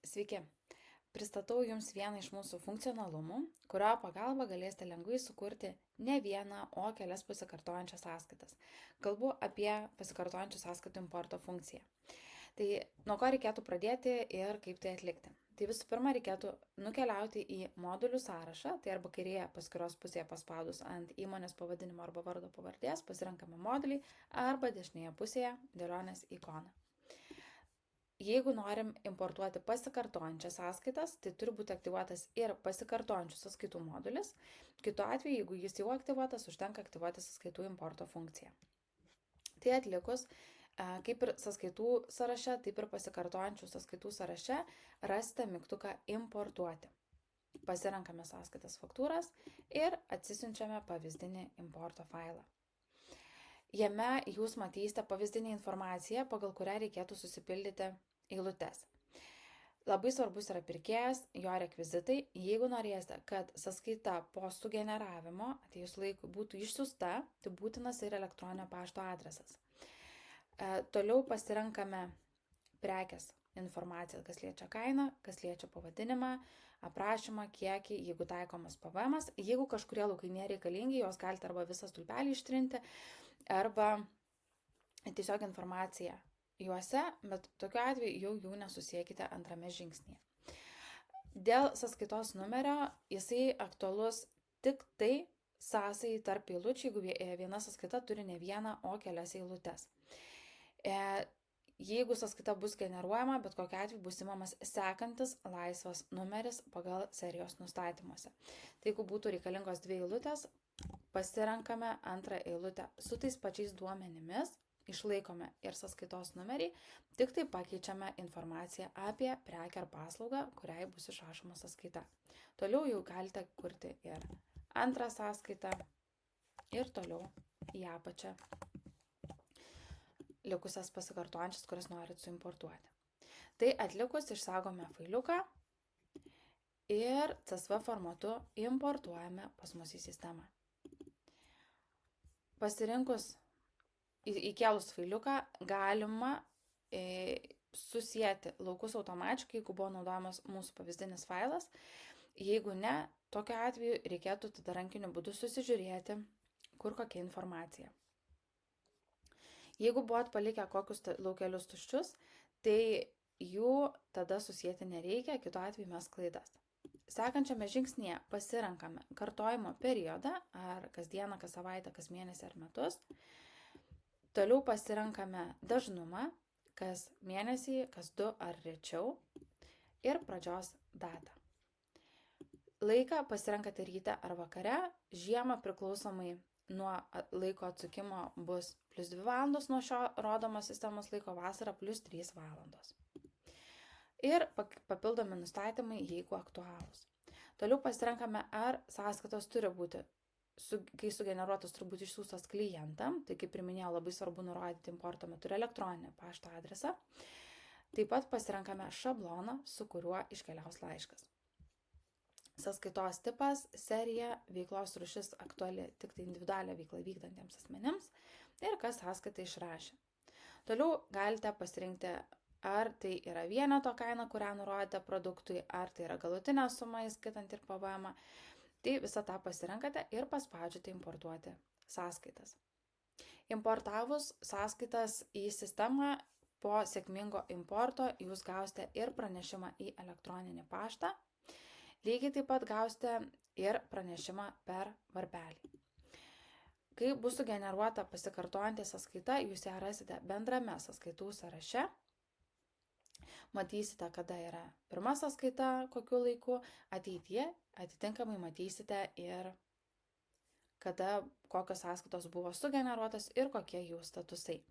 Sveiki! Pristatau Jums vieną iš mūsų funkcionalumų, kurio pagalba galėsite lengvai sukurti ne vieną, o kelias pasikartojančias sąskaitas. Kalbu apie pasikartojančių sąskaitų importo funkciją. Tai nuo ko reikėtų pradėti ir kaip tai atlikti? Tai visų pirma, reikėtų nukeliauti į modulių sąrašą, tai arba kairėje paskyros pusėje paspaudus ant įmonės pavadinimo arba vardo pavardės, pasirenkame modulį, arba dešinėje pusėje dėlionės ikoną. Jeigu norim importuoti pasikartojančias sąskaitas, tai turi būti aktyvuotas ir pasikartojančių sąskaitų modulis. Kitu atveju, jeigu jis jau aktyvuotas, užtenka aktyvuoti sąskaitų importo funkciją. Tai atlikus, kaip ir sąskaitų sąraše, taip ir pasikartojančių sąskaitų sąraše, rasite mygtuką importuoti. Pasirenkame sąskaitas faktūras ir atsisiunčiame pavyzdinį importo failą. Jame jūs matysite pavyzdinę informaciją, pagal kurią reikėtų susipildyti eilutes. Labai svarbus yra pirkėjas, jo rekvizitai. Jeigu norėsite, kad sąskaita po sugeneravimo atėjus laikui būtų išsiųsta, tai būtinas ir elektroninio pašto adresas. Toliau pasirenkame prekės informaciją, kas liečia kainą, kas liečia pavadinimą, aprašymą, kiekį, jeigu taikomas PVM-as. Jeigu kažkurie laukai nereikalingi, jos galite arba visą stulpelį ištrinti, arba tiesiog informaciją juose, bet tokiu atveju jau jų nesusiekite antrame žingsnyje. Dėl sąskaitos numerio jisai aktualus tik tai sąsajai tarp eilučių, jeigu viena sąskaita turi ne vieną, o kelias eilutes. Jeigu sąskaita bus generuojama, bet kokiu atveju bus imamas sekantis laisvas numeris pagal serijos nustatymuose. Tai jeigu būtų reikalingos dvi eilutės, pasirenkame antrą eilutę su tais pačiais duomenimis, išlaikome ir sąskaitos numerį, tik tai pakeičiame informaciją apie prekę ar paslaugą, kuriai bus išrašoma sąskaita. Toliau jau galite kurti ir antrą sąskaitą ir toliau į apačią likusias pasikartojančias, kurias norit suimportuoti. Tai atlikus išsaugome failiuką ir CSV formatu importuojame pas mus į sistemą. Pasirinkus įkėlus failiuką galima susijęti laukus automatiškai, jeigu buvo naudojamas mūsų pavyzdinis failas. Jeigu ne, tokiu atveju reikėtų tada rankiniu būdu susižiūrėti, kur kokia informacija. Jeigu buvot palikę kokius laukelius tuščius, tai jų tada susijęti nereikia, kitu atveju mes klaidas. Sekančiame žingsnyje pasirenkame kartojimo periodą, ar kas dieną, kas savaitę, kas mėnesį ar metus. Toliau pasirenkame dažnumą, kas mėnesį, kas 2 ar rečiau ir pradžios datą. Laiką pasirenkate ryte ar vakare, žiemą priklausomai nuo laiko atsukimo bus +2 valandos nuo šio rodomos sistemos laiko, vasarą +3 valandos. Ir papildomi nustatymai, jeigu aktualūs. Toliau pasirenkame, ar sąskaitos turi būti, kai sugeneruotos turbūt išsiųstos klientam, tai kaip ir minėjau, labai svarbu nurodyti importo metu elektroninį pašto adresą. Taip pat pasirenkame šabloną, su kuriuo iškeliaus laiškas. Sąskaitos tipas, serija, veiklos rūšis aktuali tik tai individualią veiklą vykdantiems asmenims ir kas sąskaitą išrašė. Toliau galite pasirinkti, ar tai yra vieneto kaina, kurią nurodėte produktui, ar tai yra galutinė suma, įskaitant ir PVM. Tai visą tą pasirenkate ir paspaudžiate importuoti sąskaitas. Importavus sąskaitas į sistemą po sėkmingo importo jūs gausite ir pranešimą į elektroninį paštą. Lygiai taip pat gausite ir pranešimą per varpelį. Kai bus sugeneruota pasikartojantį sąskaita, jūs ją rasite bendrame sąskaitų sąraše. Matysite, kada yra pirma sąskaita, kokiu laiku, ateityje atitinkamai matysite ir kada kokios sąskaitos buvo sugeneruotos ir kokie jų statusai.